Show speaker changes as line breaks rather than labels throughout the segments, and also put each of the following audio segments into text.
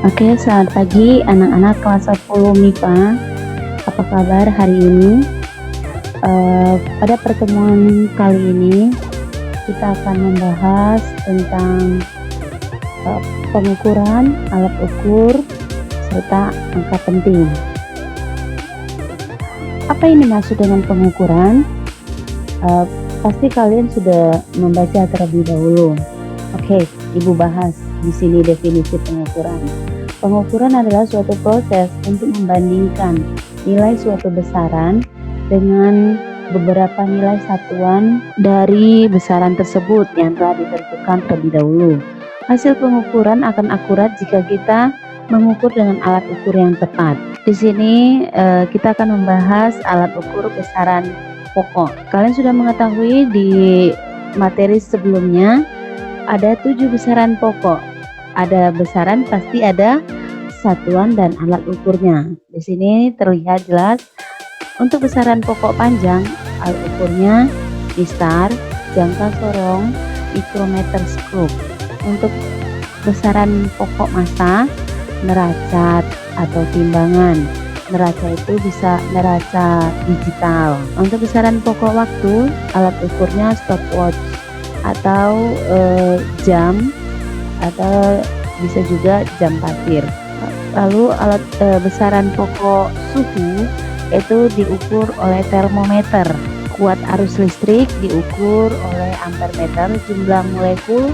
Oke, selamat pagi anak-anak kelas 10 MIPA. Apa kabar hari ini? Pada pertemuan kali ini kita akan membahas tentang pengukuran, alat ukur, serta angka penting. Apa yang dimaksud dengan pengukuran? Pasti kalian sudah membaca terlebih dahulu. Oke, Ibu bahas di sini definisi pengukuran. Pengukuran adalah suatu proses untuk membandingkan nilai suatu besaran dengan beberapa nilai satuan dari besaran tersebut yang telah ditentukan terlebih dahulu. Hasil pengukuran akan akurat jika kita mengukur dengan alat ukur yang tepat. Di sini kita akan membahas alat ukur besaran pokok. Kalian sudah mengetahui di materi sebelumnya ada 7 besaran pokok. Ada besaran, pasti ada satuan dan alat ukurnya. Di sini terlihat jelas untuk besaran pokok panjang, alat ukurnya mistar, jangka sorong, mikrometer skrup. Untuk besaran pokok massa, neraca atau timbangan. Neraca itu bisa neraca digital. Untuk besaran pokok waktu, alat ukurnya stopwatch atau jam, atau bisa juga jam pasir. Lalu alat besaran pokok suhu itu diukur oleh termometer. Kuat arus listrik diukur oleh ampermeter. Jumlah molekul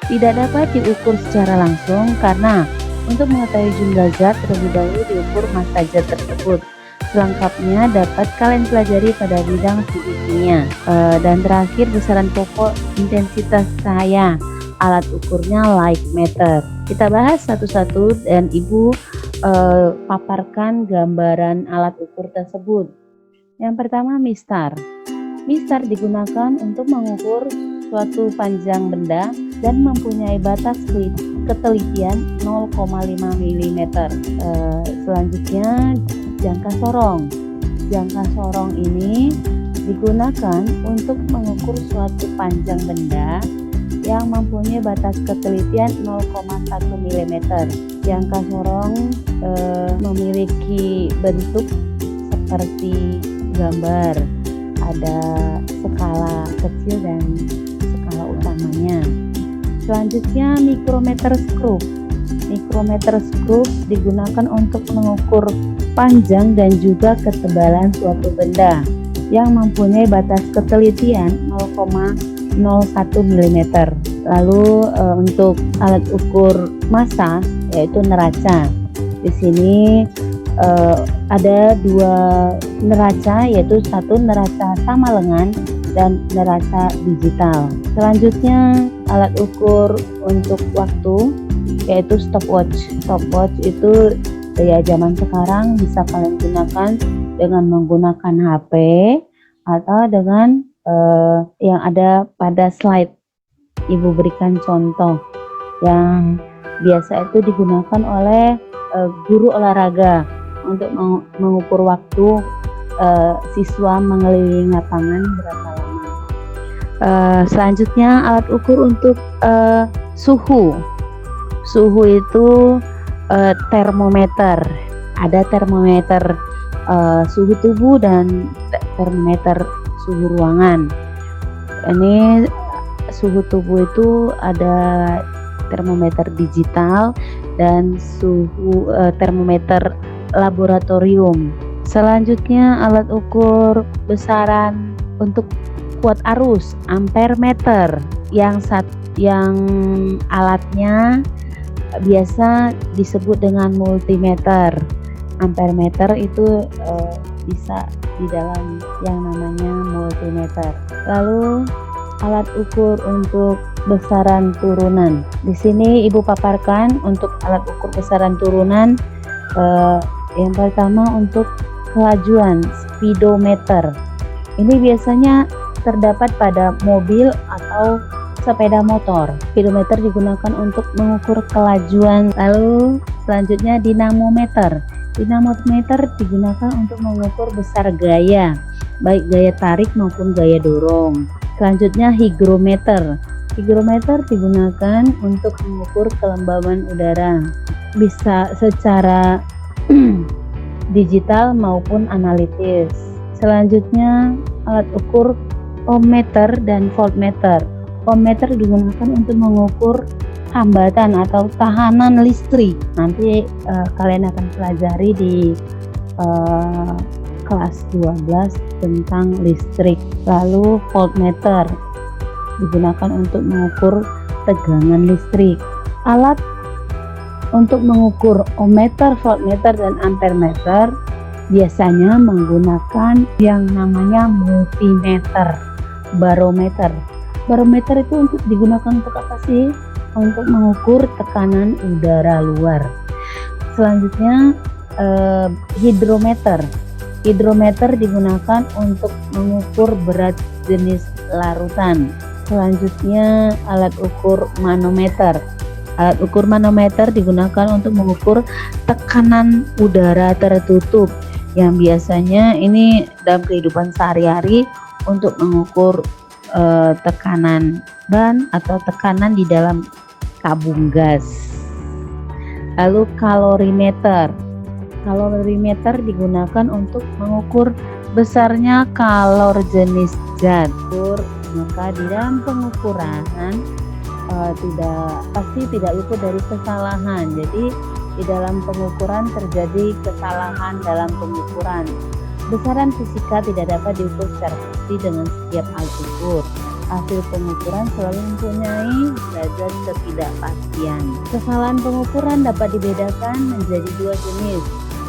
tidak dapat diukur secara langsung karena untuk mengetahui jumlah zat terlebih dahulu diukur massa zat tersebut. Selengkapnya dapat kalian pelajari pada bidang fisik kimia. Dan terakhir besaran pokok intensitas cahaya, alat ukurnya light meter. Kita bahas satu-satu dan Ibu paparkan gambaran alat ukur tersebut. Yang pertama mistar. Mistar digunakan untuk mengukur suatu panjang benda dan mempunyai batas ketelitian 0,5 mm. Selanjutnya jangka sorong. Jangka sorong ini digunakan untuk mengukur suatu panjang benda yang mempunyai batas ketelitian 0,1 mm. Jangka sorong memiliki bentuk seperti gambar, ada skala kecil dan skala utamanya. Selanjutnya mikrometer skrup. Mikrometer skrup digunakan untuk mengukur panjang dan juga ketebalan suatu benda yang mempunyai batas ketelitian 0,01 mm. Lalu untuk alat ukur massa yaitu neraca. Di sini ada 2 neraca, yaitu satu neraca sama lengan dan neraca digital. Selanjutnya alat ukur untuk waktu yaitu stopwatch. Stopwatch itu ya zaman sekarang bisa kalian gunakan dengan menggunakan HP atau dengan yang ada pada slide. Ibu berikan contoh yang biasa itu digunakan oleh guru olahraga untuk mengukur waktu siswa mengelilingi lapangan berapa lama. Selanjutnya alat ukur untuk suhu. Suhu itu termometer. Ada termometer suhu tubuh dan termometer suhu ruangan. Ini suhu tubuh itu ada termometer digital dan suhu termometer laboratorium. Selanjutnya alat ukur besaran untuk kuat arus, ampermeter, yang alatnya biasa disebut dengan multimeter. Ampermeter itu bisa di dalam yang namanya multimeter. Lalu alat ukur untuk besaran turunan. Di sini Ibu paparkan untuk alat ukur besaran turunan. Yang pertama untuk kelajuan, speedometer. Ini biasanya terdapat pada mobil atau sepeda motor. Speedometer digunakan untuk mengukur kelajuan. Lalu selanjutnya dinamometer. Dinamometer digunakan untuk mengukur besar gaya, baik gaya tarik maupun gaya dorong. Selanjutnya hygrometer. Hygrometer digunakan untuk mengukur kelembaban udara. bisa secara digital maupun analitis. Selanjutnya, alat ukur ohmmeter dan voltmeter. Ohmmeter digunakan untuk mengukur hambatan atau tahanan listrik. Nanti kalian akan pelajari di kelas 12 tentang listrik. Lalu voltmeter digunakan untuk mengukur tegangan listrik. Alat untuk mengukur ohmmeter, voltmeter, dan ampermeter biasanya menggunakan yang namanya multimeter, barometer. Barometer itu untuk digunakan untuk apa sih? Untuk mengukur tekanan udara luar. Selanjutnya hidrometer. Hidrometer digunakan untuk mengukur berat jenis larutan. Selanjutnya alat ukur manometer. Alat ukur manometer digunakan untuk mengukur tekanan udara tertutup, yang biasanya ini dalam kehidupan sehari-hari untuk mengukur tekanan ban atau tekanan di dalam tabung gas. Lalu kalorimeter. Kalorimeter digunakan untuk mengukur besarnya kalor jenis zat. Maka di dalam pengukuran tidak luput dari kesalahan. Jadi di dalam pengukuran terjadi kesalahan dalam pengukuran. Besaran fisika tidak dapat diukur secara pasti dengan setiap alat ukur. Hasil pengukuran selalu mempunyai derajat ketidakpastian. Kesalahan pengukuran dapat dibedakan menjadi dua jenis,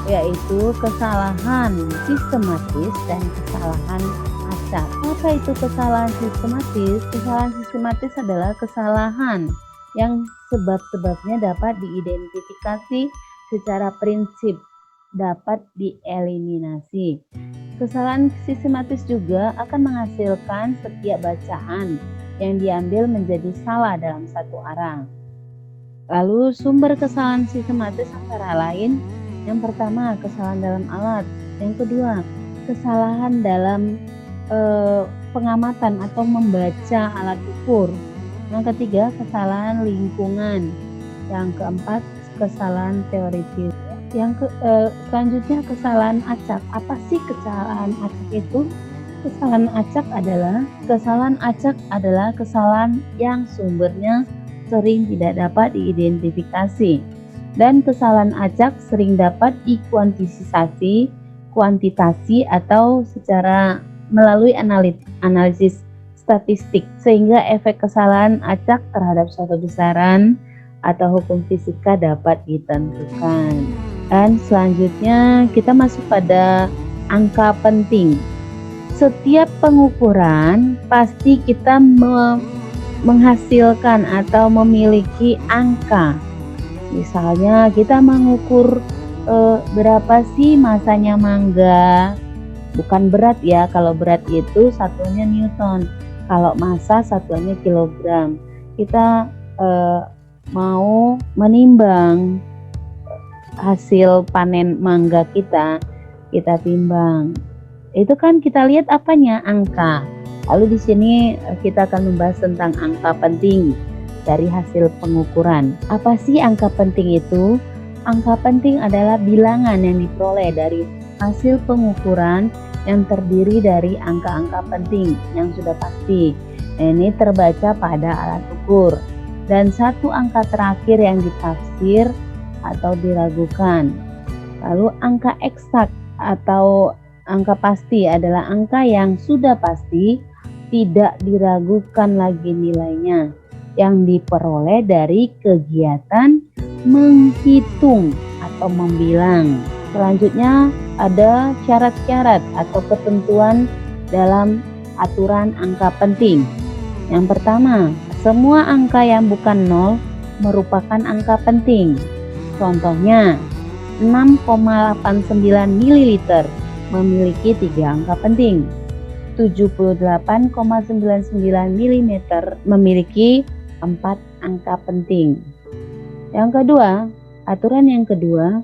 yaitu kesalahan sistematis dan kesalahan acak. Apa itu kesalahan sistematis? Kesalahan sistematis adalah kesalahan yang sebab-sebabnya dapat diidentifikasi secara prinsip, dapat dieliminasi. Kesalahan sistematis juga akan menghasilkan setiap bacaan yang diambil menjadi salah dalam satu arah. Lalu sumber kesalahan sistematis antara lain, yang pertama kesalahan dalam alat, yang kedua kesalahan dalam pengamatan atau membaca alat ukur, yang ketiga kesalahan lingkungan, yang keempat kesalahan teoritis, selanjutnya kesalahan acak. Apa sih kesalahan acak itu? Kesalahan acak adalah kesalahan yang sumbernya sering tidak dapat diidentifikasi, dan kesalahan acak sering dapat dikuantifikasi atau secara melalui analisis statistik, sehingga efek kesalahan acak terhadap suatu besaran atau hukum fisika dapat ditentukan. Dan selanjutnya kita masuk pada angka penting. Setiap pengukuran pasti kita menghasilkan atau memiliki angka. Misalnya kita mengukur berapa sih masanya mangga. Bukan berat ya, kalau berat itu satunya Newton, kalau massa satuannya kilogram. Kita mau menimbang hasil panen mangga kita timbang. Itu kan kita lihat apanya? Angka. Lalu di sini kita akan membahas tentang angka penting dari hasil pengukuran. Apa sih angka penting itu? Angka penting adalah bilangan yang diperoleh dari hasil pengukuran yang terdiri dari angka-angka penting yang sudah pasti. Ini terbaca pada alat ukur. Dan satu angka terakhir yang ditafsir atau diragukan. Lalu angka eksak atau angka pasti adalah angka yang sudah pasti, tidak diragukan lagi nilainya, yang diperoleh dari kegiatan menghitung atau membilang. Selanjutnya ada syarat-syarat atau ketentuan dalam aturan angka penting. Yang pertama, semua angka yang bukan 0 merupakan angka penting. Contohnya 6,89 ml memiliki 3 angka penting. 78,99 mm memiliki 4 angka penting. Yang kedua, aturan yang kedua,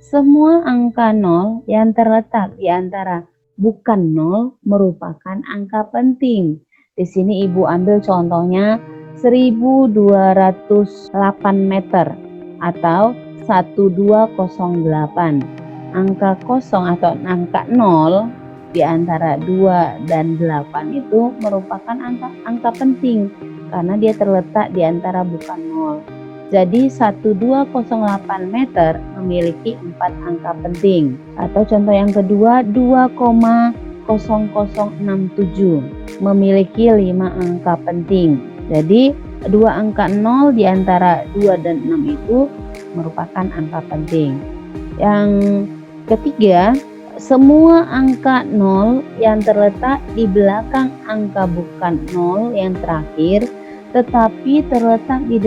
semua angka 0 yang terletak di antara bukan 0 merupakan angka penting. Di sini Ibu ambil contohnya 1208 meter atau 1208. Angka kosong atau angka 0 di antara 2 dan 8 itu merupakan angka penting karena dia terletak di antara bukan 0. Jadi 1208 meter memiliki 4 angka penting. Atau contoh yang kedua, 2,0067 memiliki 5 angka penting. Jadi 2 angka 0 di antara 2 dan 6 itu merupakan angka penting. Yang ketiga, semua angka 0 yang terletak di belakang angka bukan 0 yang terakhir tetapi terletak di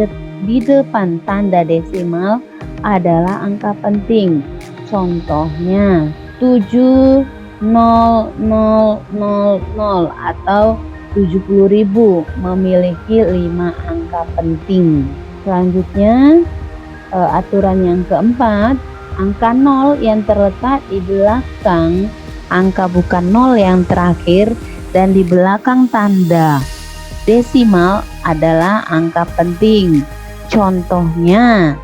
depan tanda desimal adalah angka penting. Contohnya 70000 atau 70.000 memiliki 5 angka penting. Selanjutnya aturan yang keempat, angka 0 yang terletak di belakang angka bukan 0 yang terakhir dan di belakang tanda desimal adalah angka penting. Contohnya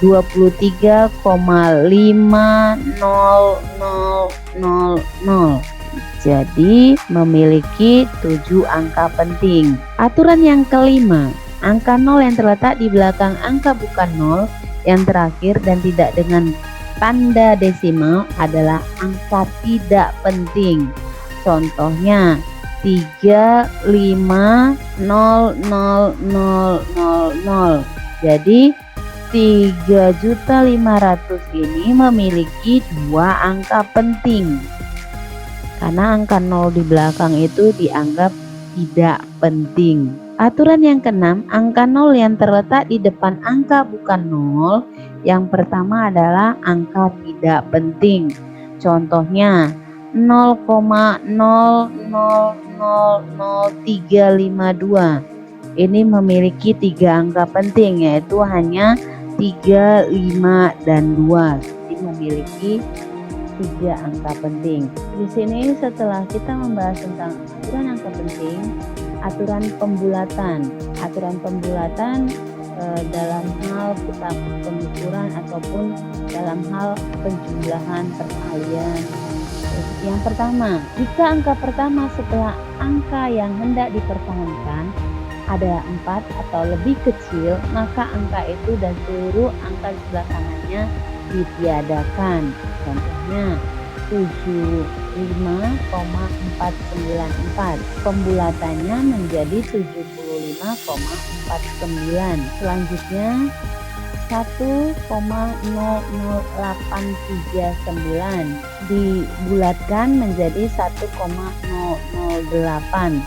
23,50000. Jadi memiliki 7 angka penting. Aturan yang kelima, angka 0 yang terletak di belakang angka bukan 0 yang terakhir dan tidak dengan tanda desimal adalah angka tidak penting. Contohnya 350000. Jadi 3.500.000 ini memiliki 2 angka penting. Karena angka 0 di belakang itu dianggap tidak penting. Aturan yang keenam, angka 0 yang terletak di depan angka bukan 0 yang pertama adalah angka tidak penting. Contohnya 0,000352. Ini memiliki 3 angka penting, yaitu hanya 3, 5, dan 2. Jadi memiliki 3 angka penting. Di sini setelah kita membahas tentang aturan angka penting, aturan pembulatan. Aturan pembulatan dalam hal kita pengukuran ataupun dalam hal penjumlahan perkalian. Yang pertama, jika angka pertama setelah angka yang hendak dipertahankan ada 4 atau lebih kecil, maka angka itu dan seluruh angka di belakangnya ditiadakan. Contohnya 75,494. Pembulatannya menjadi 75,49. Selanjutnya 1,00839 dibulatkan menjadi 1,008.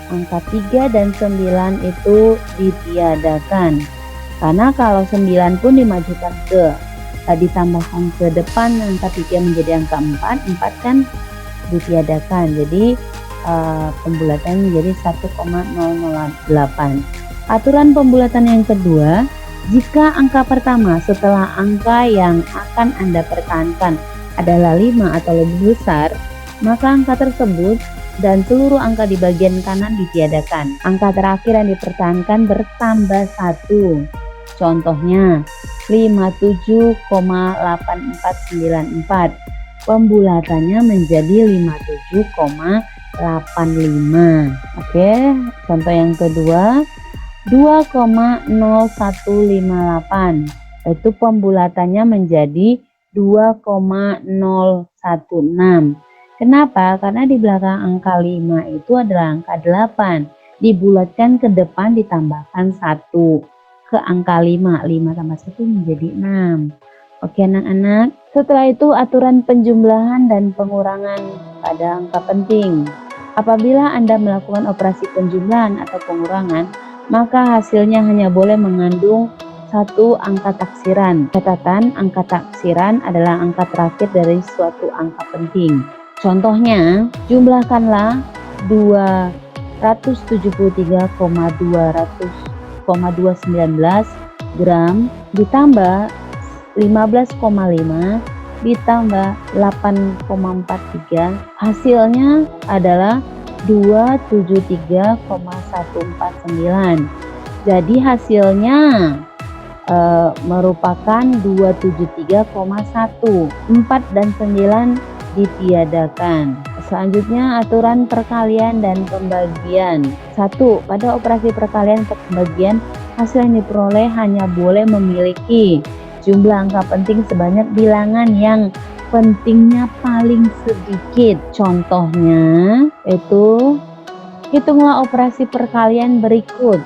Angka 3 dan 9 itu ditiadakan. Karena kalau 9 pun dimajukan ditambahkan ke depan angka 3 menjadi angka 4 kan ditiadakan. Jadi pembulatan menjadi 1,008. Aturan pembulatan yang kedua, jika angka pertama setelah angka yang akan Anda pertahankan adalah 5 atau lebih besar, maka angka tersebut dan seluruh angka di bagian kanan ditiadakan. Angka terakhir yang dipertahankan bertambah 1. Contohnya 57,8494. Pembulatannya menjadi 57,85. Oke, contoh yang kedua 2,0158. Itu pembulatannya menjadi 2,016. Kenapa? Karena di belakang angka 5 itu adalah angka 8. Dibulatkan ke depan ditambahkan 1. Ke angka 5 tambah 1 menjadi 6. Oke anak-anak, setelah itu aturan penjumlahan dan pengurangan pada angka penting. Apabila Anda melakukan operasi penjumlahan atau pengurangan, maka hasilnya hanya boleh mengandung 1 angka taksiran. Catatan, angka taksiran adalah angka terakhir dari suatu angka penting. Contohnya, jumlahkanlah 273,219 gram ditambah 15,5 ditambah 8,43. Hasilnya adalah 273,149. Jadi hasilnya merupakan 273,1. 4 dan 9 ditiadakan. Selanjutnya aturan perkalian dan pembagian. 1. Pada operasi perkalian atau pembagian, hasil yang diperoleh hanya boleh memiliki jumlah angka penting sebanyak bilangan yang pentingnya paling sedikit. Contohnya itu, hitunglah operasi perkalian berikut.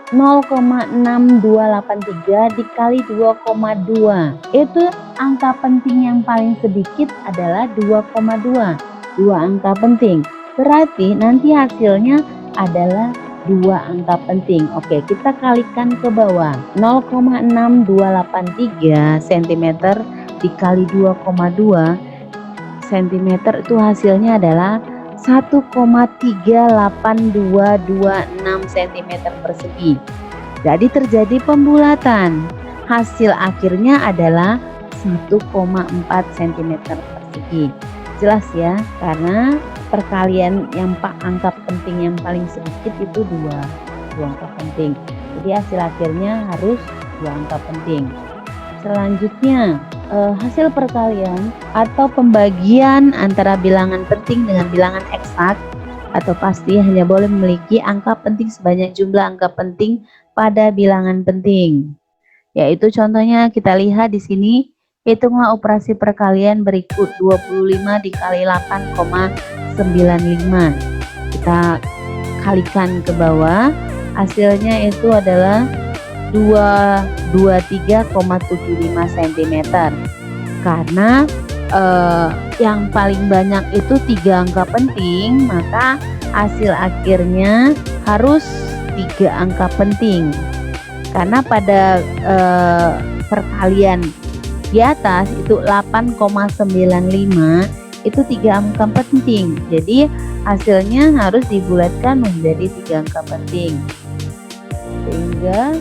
0,6283 dikali 2,2. Itu angka penting yang paling sedikit adalah 2,2. Dua angka penting. Berarti nanti hasilnya adalah 2 angka penting. Oke, kita kalikan ke bawah. 0,6283 cm dikali 2,2 cm itu hasilnya adalah 1,38226 cm persegi. Jadi terjadi pembulatan. Hasil akhirnya adalah 1,4 cm persegi. Jelas ya, karena perkalian yang angka penting yang paling sedikit itu dua angka penting. Jadi hasil akhirnya harus 2 angka penting. Selanjutnya, hasil perkalian atau pembagian antara bilangan penting dengan bilangan eksak atau pasti hanya boleh memiliki angka penting sebanyak jumlah angka penting pada bilangan penting. Yaitu contohnya kita lihat di sini, hitunglah operasi perkalian berikut. 25 dikali 8,95. Kita kalikan ke bawah, hasilnya itu adalah 223,75 cm. Karena yang paling banyak itu 3 angka penting, maka hasil akhirnya harus 3 angka penting. Karena pada perkalian di atas itu 8,95 itu 3 angka penting. Jadi hasilnya harus dibulatkan menjadi 3 angka penting. Sehingga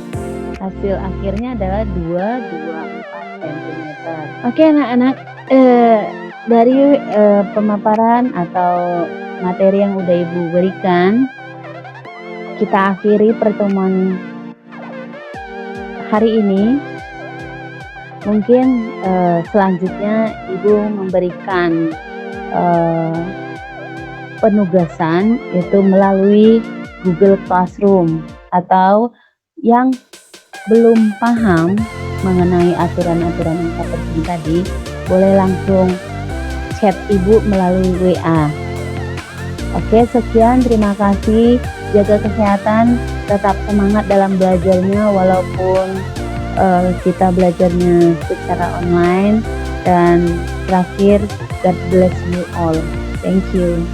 hasil akhirnya adalah 224 cm. Oke anak-anak, dari pemaparan atau materi yang udah Ibu berikan, kita akhiri pertemuan hari ini. Mungkin selanjutnya Ibu memberikan penugasan itu melalui Google Classroom, atau yang belum paham mengenai aturan-aturan angka penting tadi, boleh langsung chat Ibu melalui WA. Oke, sekian, terima kasih. Jaga kesehatan, tetap semangat dalam belajarnya walaupun kita belajarnya secara online. Dan terakhir, God bless you all. Thank you.